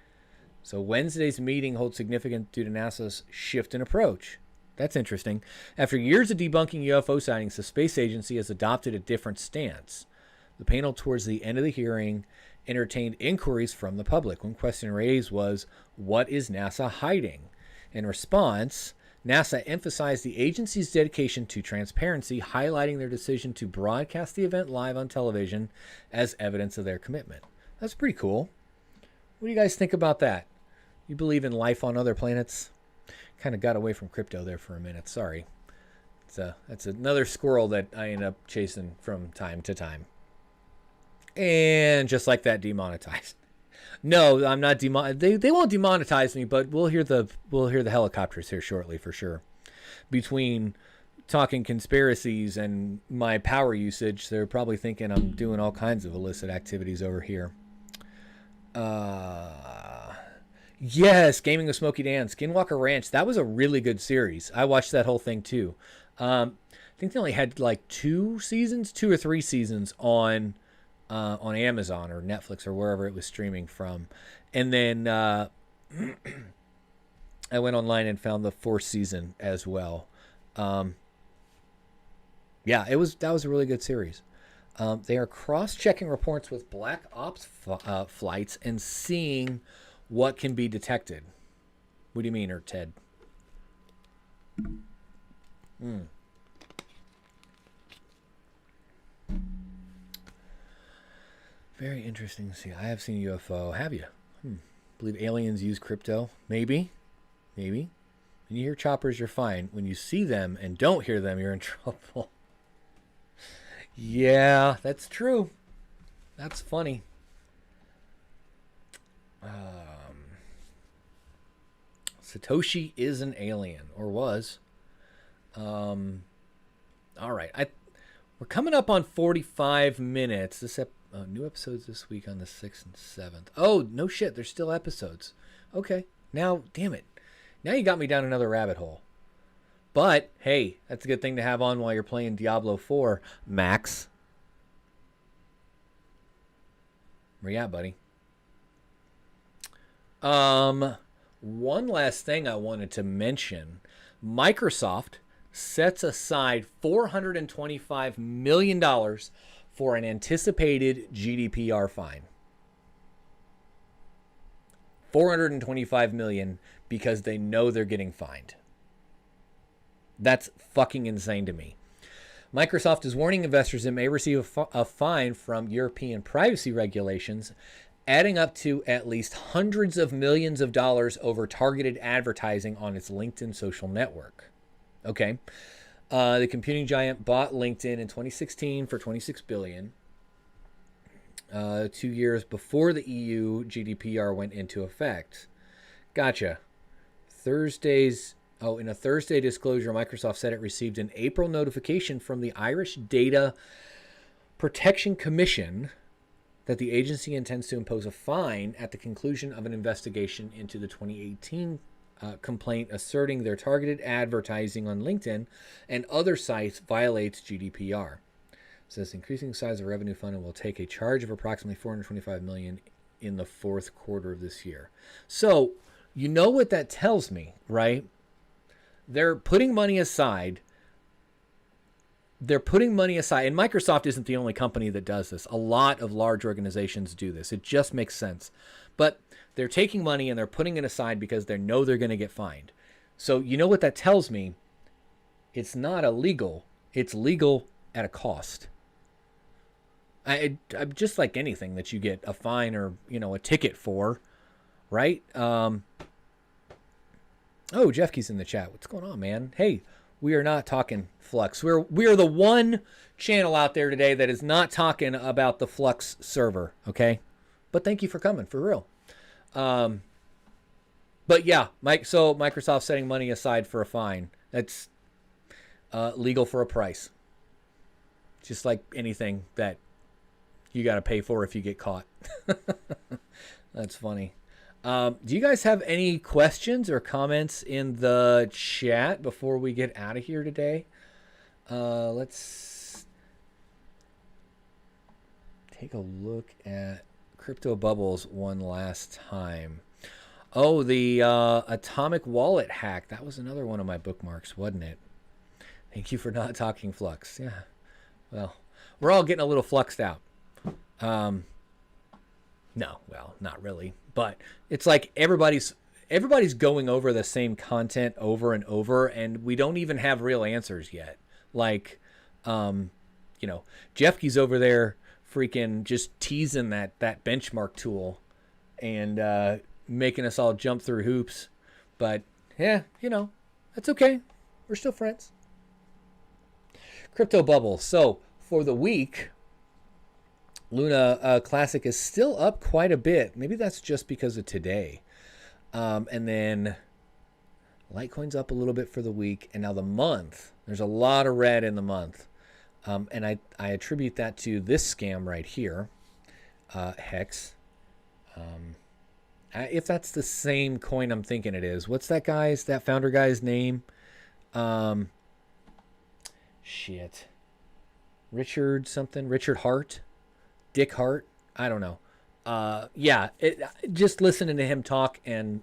So Wednesday's meeting holds significance due to NASA's shift in approach. That's interesting. After years of debunking UFO sightings, the space agency has adopted a different stance. The panel towards the end of the hearing entertained inquiries from the public. One question raised was, what is NASA hiding? In response, NASA emphasized the agency's dedication to transparency, highlighting their decision to broadcast the event live on television as evidence of their commitment. That's pretty cool. What do you guys think about that? You believe in life on other planets? Kind of got away from crypto there for a minute. Sorry. That's another squirrel that I end up chasing from time to time. And just like that, demonetized. No, I'm not they won't demonetize me, but we'll hear the helicopters here shortly for sure. Between talking conspiracies and my power usage, they're probably thinking I'm doing all kinds of illicit activities over here. Yes, Gaming with Smokey Dan, Skinwalker Ranch. That was a really good series. I watched that whole thing too. I think they only had like 2 or 3 seasons on Amazon or Netflix or wherever it was streaming from. And then I went online and found the 4th season as well. Yeah, that was a really good series. They are cross-checking reports with black ops flights and seeing what can be detected. What do you mean, Ted? Very interesting to see. I have seen a UFO. Have you? Believe aliens use crypto? Maybe. When you hear choppers, you're fine. When you see them and don't hear them, you're in trouble. Yeah, that's true. That's funny. Satoshi is an alien, or was. All right. We're coming up on 45 minutes. This new episodes this week on the 6th and 7th. Oh, no shit. There's still episodes. Okay. Now, damn it. Now you got me down another rabbit hole. But, hey, that's a good thing to have on while you're playing Diablo 4, Max. Where you at, buddy? One last thing I wanted to mention. Microsoft sets aside $425 million for an anticipated GDPR fine. $425 million because they know they're getting fined. That's fucking insane to me. Microsoft is warning investors it may receive a fine from European privacy regulations, adding up to at least hundreds of millions of dollars over targeted advertising on its LinkedIn social network. Okay. The computing giant bought LinkedIn in 2016 for $26 billion, 2 years before the EU GDPR went into effect. Gotcha. In a Thursday disclosure, Microsoft said it received an April notification from the Irish Data Protection Commission that the agency intends to impose a fine at the conclusion of an investigation into the 2018 complaint asserting their targeted advertising on LinkedIn and other sites violates GDPR. It says increasing size of revenue fund and will take a charge of approximately $425 million in the 4th quarter of this year. So, you know what that tells me, right? They're putting money aside. And Microsoft isn't the only company that does this. A lot of large organizations do this. It just makes sense. But they're taking money and they're putting it aside because they know they're going to get fined. So you know what that tells me? It's not illegal. It's legal at a cost. I'm just like anything that you get a fine or, a ticket for, right? Oh, Jeff Key's in the chat. What's going on, man? Hey, we are not talking Flux. We are the one channel out there today that is not talking about the Flux server, okay? But thank you for coming, for real. But yeah, so Microsoft setting money aside for a fine. That's legal for a price. Just like anything that you got to pay for if you get caught. That's funny. Do you guys have any questions or comments in the chat before we get out of here today? Let's take a look at Crypto Bubbles one last time. Oh, the atomic wallet hack. That was another one of my bookmarks, wasn't it? Thank you for not talking flux. Yeah. Well, we're all getting a little fluxed out. No, well, not really. But it's like everybody's going over the same content over and over, and we don't even have real answers yet. Like, you know, Jeffkey's over there freaking just teasing that benchmark tool and making us all jump through hoops. But yeah, you know, that's okay. We're still friends. Crypto bubble. So for the week, Luna Classic is still up quite a bit. Maybe that's just because of today. And then Litecoin's up a little bit for the week. And now the month, there's a lot of red in the month. And I attribute that to this scam right here, Hex. If that's the same coin I'm thinking it is. What's that founder guy's name? Shit. Richard something? Richard Hart? Dick Hart? I don't know. Yeah, just listening to him talk and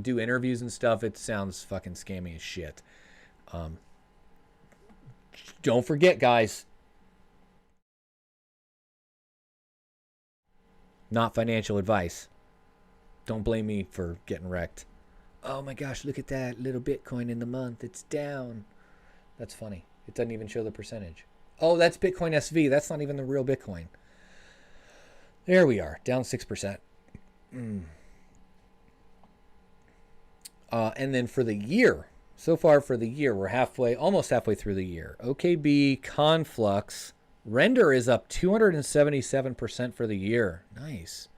do interviews and stuff, it sounds fucking scammy as shit. Don't forget, guys. Not financial advice. Don't blame me for getting wrecked. Oh my gosh, look at that little Bitcoin in the month. It's down. That's funny. It doesn't even show the percentage. Oh, that's Bitcoin SV. That's not even the real Bitcoin. There we are, down 6%. And then for the year, so far for the year, we're almost halfway through the year. OKB, Conflux, Render is up 277% for the year. Nice.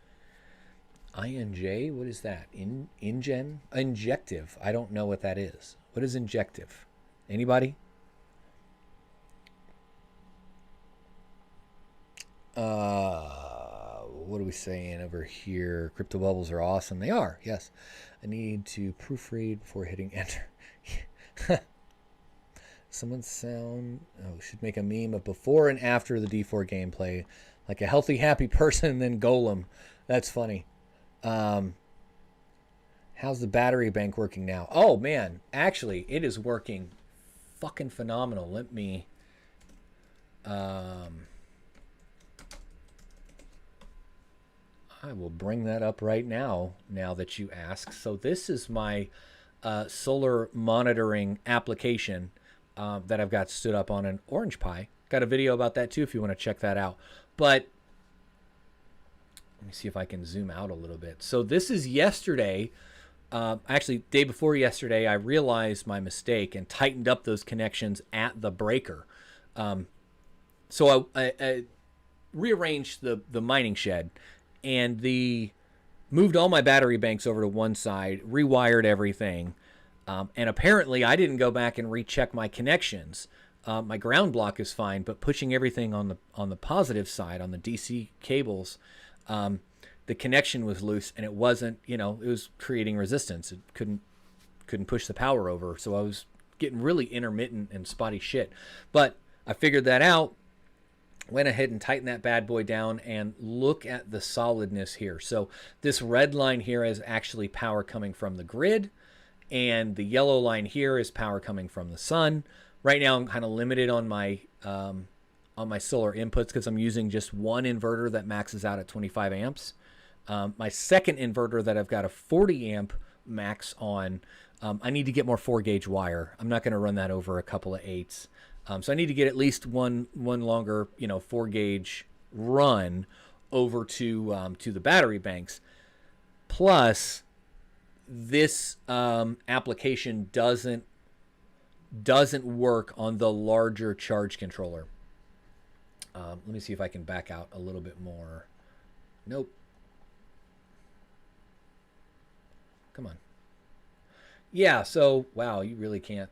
INJ, what is that? InGen? Injective. I don't know what that is. What is injective? Anybody? What are we saying over here? Crypto bubbles are awesome. They are, yes. I need to proofread before hitting enter. Someone's sound. Oh, should make a meme of before and after the D4 gameplay. Like a healthy, happy person, and then Golem. That's funny. How's the battery bank working now? Oh, man. Actually, it is working fucking phenomenal. Let me... I will bring that up right now that you ask. So this is my solar monitoring application that I've got stood up on an Orange Pi. Got a video about that too if you want to check that out. But let me see if I can zoom out a little bit. So this is yesterday. Actually, day before yesterday, I realized my mistake and tightened up those connections at the breaker. So I rearranged the mining shed and moved all my battery banks over to one side, rewired everything. And apparently I didn't go back and recheck my connections. My ground block is fine, but pushing everything on the positive side, on the DC cables, the connection was loose and it wasn't, it was creating resistance. It couldn't push the power over. So I was getting really intermittent and spotty shit. But I figured that out. Went ahead and tightened that bad boy down and look at the solidness here. So this red line here is actually power coming from the grid, and the yellow line here is power coming from the sun. Right now I'm kind of limited on my solar inputs because I'm using just one inverter that maxes out at 25 amps. My second inverter that I've got a 40 amp max on, I need to get more 4-gauge wire. I'm not going to run that over a couple of 8s. So I need to get at least one longer, 4-gauge run over to the battery banks. Plus, this application doesn't work on the larger charge controller. Let me see if I can back out a little bit more. Nope. Come on. Yeah. So wow, you really can't.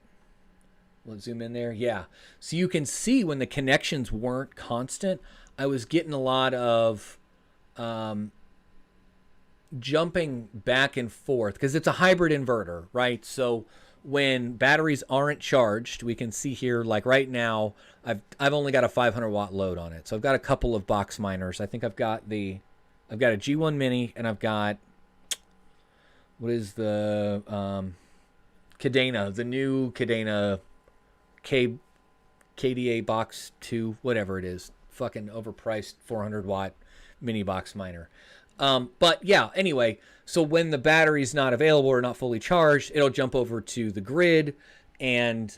Let's zoom in there. Yeah. So you can see when the connections weren't constant, I was getting a lot of jumping back and forth because it's a hybrid inverter, right? So when batteries aren't charged, we can see here, like right now, I've only got a 500 watt load on it. So I've got a couple of box miners. I think I've got a G1 Mini and I've got what is the Cadena, the new Cadena KDA box 2, whatever it is, fucking overpriced 400 watt mini box miner. But yeah, anyway, so when the battery's not available or not fully charged, it'll jump over to the grid, and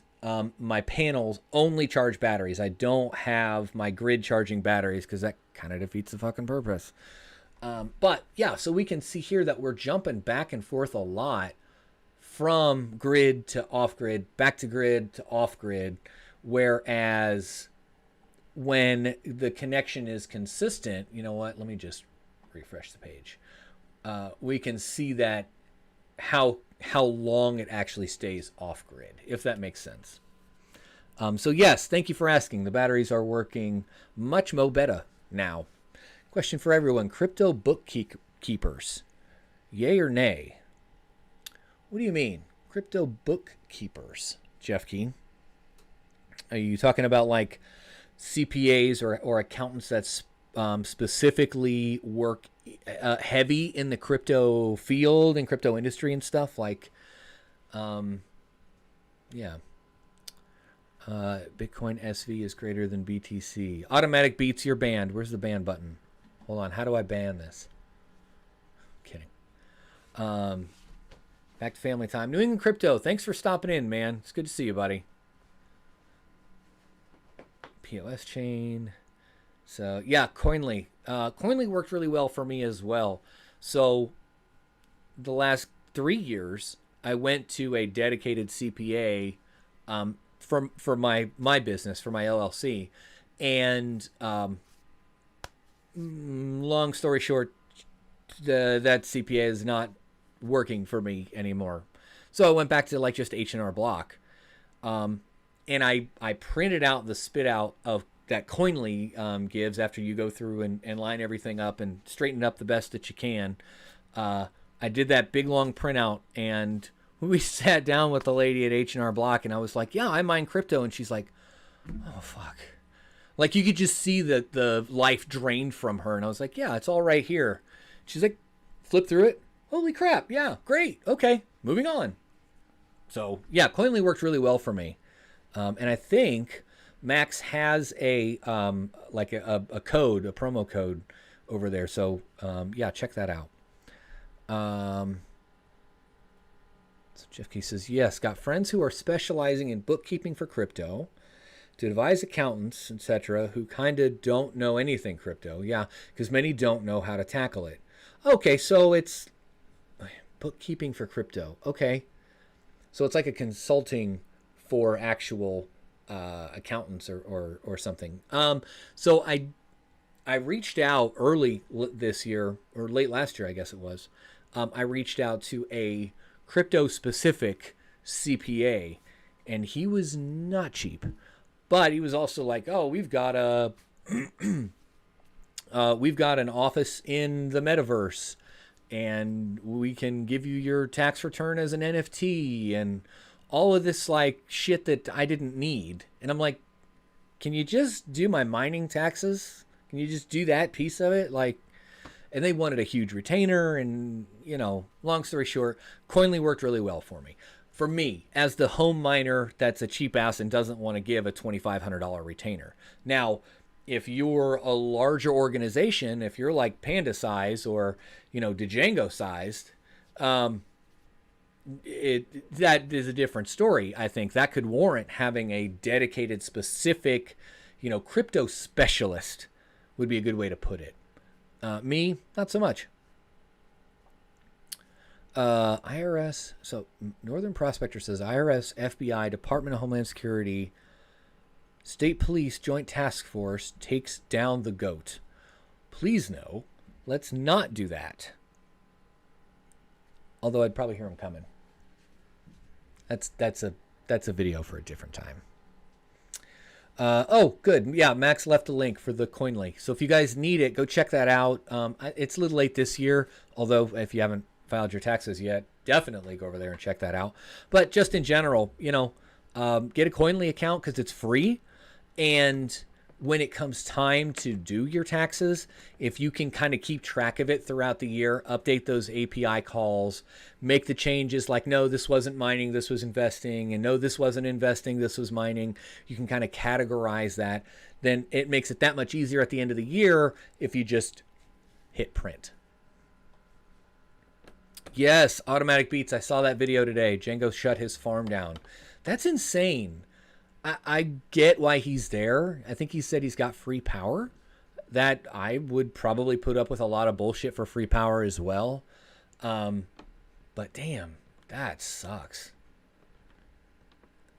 my panels only charge batteries. I don't have my grid charging batteries because that kind of defeats the fucking purpose. But yeah, so we can see here that we're jumping back and forth a lot from grid to off grid, back to grid to off grid, whereas when the connection is consistent, you know what, let me just refresh the page. We can see that how long it actually stays off grid, if that makes sense. So yes, thank you for asking. The batteries are working much mo better now. Question for everyone: crypto bookkeepers, yay or nay? What do you mean, crypto bookkeepers, Jeff Keen? Are you talking about like CPAs or accountants that specifically work heavy in the crypto field and crypto industry and stuff? Like, yeah. Bitcoin SV is greater than BTC. Automatic beats your banned. Where's the ban button? Hold on. How do I ban this? Kidding. Back to family time. New England Crypto. Thanks for stopping in, man. It's good to see you, buddy. POS chain. So yeah, Coinly. Coinly worked really well for me as well. So the last 3 years, I went to a dedicated CPA for my business, for my LLC, and long story short, that CPA is not working for me anymore. So I went back to like just H&R Block, and I printed out the spit out of that Coinly gives after you go through and line everything up and straighten it up the best that you can. I did that big long printout, and we sat down with the lady at H&R Block, and I was like, yeah, I mine crypto. And she's like, oh, fuck. Like, you could just see the life drained from her. And I was like, yeah, it's all right here. She's like, flip through it. Holy crap. Yeah, great. Okay, moving on. So, yeah, Coinly worked really well for me. And I think Max has a code, a promo code over there. So, yeah, check that out. So Jeff Key says, yes, got friends who are specializing in bookkeeping for crypto to advise accountants, etc., who kind of don't know anything crypto. Yeah, because many don't know how to tackle it. Okay, so it's bookkeeping for crypto. Okay. So it's like a consulting for actual accountants or something. So I reached out early this year, or late last year, I guess it was. I reached out to a crypto-specific CPA, and he was not cheap. But he was also like, oh, we've got an office in the metaverse, and we can give you your tax return as an NFT, and all of this like shit that I didn't need. And I'm like, can you just do my mining taxes? Can you just do that piece of it? Like, and they wanted a huge retainer, and, you know, long story short, Coinly worked really well for me. For me, as the home miner that's a cheap ass and doesn't want to give a $2,500 retainer. Now, if you're a larger organization, if you're like Panda size or, you know, Django sized, that is a different story. I think that could warrant having a dedicated, specific, you know, crypto specialist would be a good way to put it. Me, not so much. IRS, so Northern Prospector says IRS, FBI, Department of Homeland Security, State Police Joint Task Force takes down the GOAT. Please no, let's not do that. Although I'd probably hear him coming. That's a video for a different time. Oh, good. Yeah, Max left a link for the Coinly. So if you guys need it, go check that out. It's a little late this year, although if you haven't filed your taxes yet, definitely go over there and check that out. But just in general, you know, get a Coinly account because it's free. And when it comes time to do your taxes, if you can kind of keep track of it throughout the year, update those API calls, make the changes like, no, this wasn't mining, this was investing, and no, this wasn't investing, this was mining. You can kind of categorize that. Then it makes it that much easier at the end of the year if you just hit print. Yes, Automatic Beats. I saw that video today. Django shut his farm down. That's insane. I get why he's there. I think he said he's got free power. That I would probably put up with a lot of bullshit for free power as well. But damn, that sucks.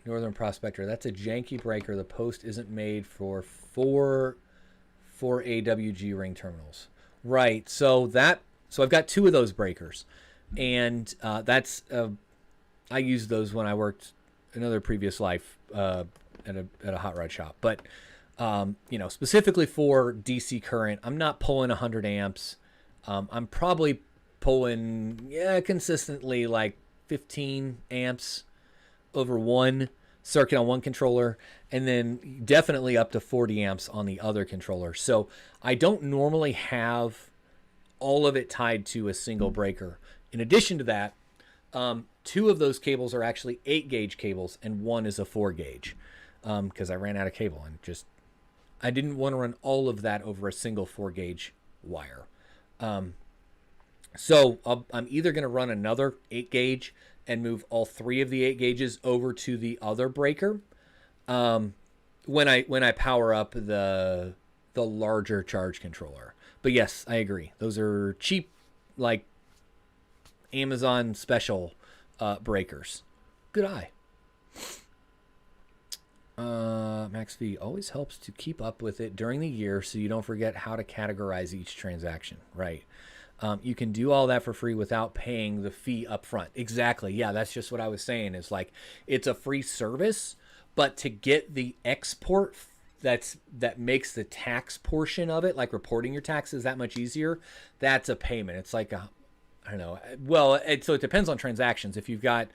Northern Prospector. That's a janky breaker. The post isn't made for four AWG ring terminals. Right. So I've got 2 of those breakers, and I used those when I worked another previous life at a hot rod shop. But specifically for DC current, I'm not pulling 100 amps. I'm probably pulling consistently like 15 amps over one circuit on one controller, and then definitely up to 40 amps on the other controller. So I don't normally have all of it tied to a single breaker. In addition to that, 2 of those cables are actually 8-gauge cables, and 1 is a 4-gauge, because I ran out of cable, and I didn't want to run all of that over a single 4-gauge wire. So I'm either going to run another 8-gauge and move all 3 of the 8 gauges over to the other breaker when I power up the larger charge controller. But yes, I agree. Those are cheap, like Amazon special breakers. Good eye. Max V, always helps to keep up with it during the year so you don't forget how to categorize each transaction. Right. You can do all that for free without paying the fee up front. Exactly. Yeah, that's just what I was saying. Is like, it's a free service, but to get the export that makes the tax portion of it, like reporting your taxes, that much easier, that's a payment. It's like I don't know. Well, so it depends on transactions. If you've got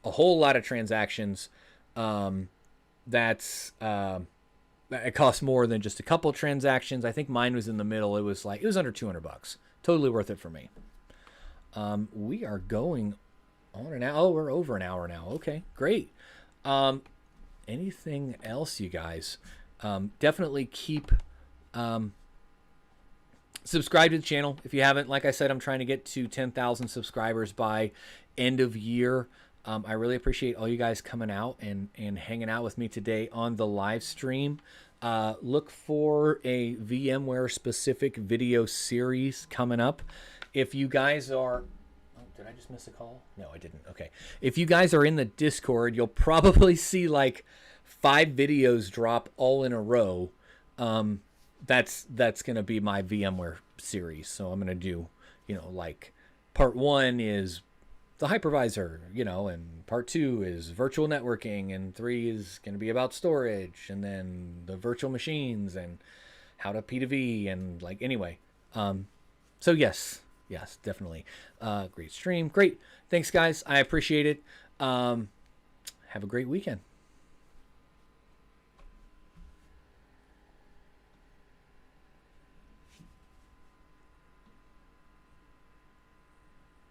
a whole lot of transactions, it costs more than just a couple transactions. I think mine was in the middle. It was under $200. Totally worth it for me. We are going on an hour. Oh, we're over an hour now. Okay, great. Anything else, you guys? Definitely keep subscribe to the channel if you haven't. Like I said, I'm trying to get to 10,000 subscribers by end of year. I really appreciate all you guys coming out and hanging out with me today on the live stream. Look for a VMware specific video series coming up. If you guys are... Oh, did I just miss a call? No, I didn't. Okay. If you guys are in the Discord, you'll probably see like 5 videos drop all in a row. That's going to be my VMware series. So I'm going to do, like part 1 is the hypervisor, and part 2 is virtual networking, and 3 is going to be about storage, and then the virtual machines and how to P2V, and anyway. So yes, definitely. Great stream. Great. Thanks guys. I appreciate it. Have a great weekend.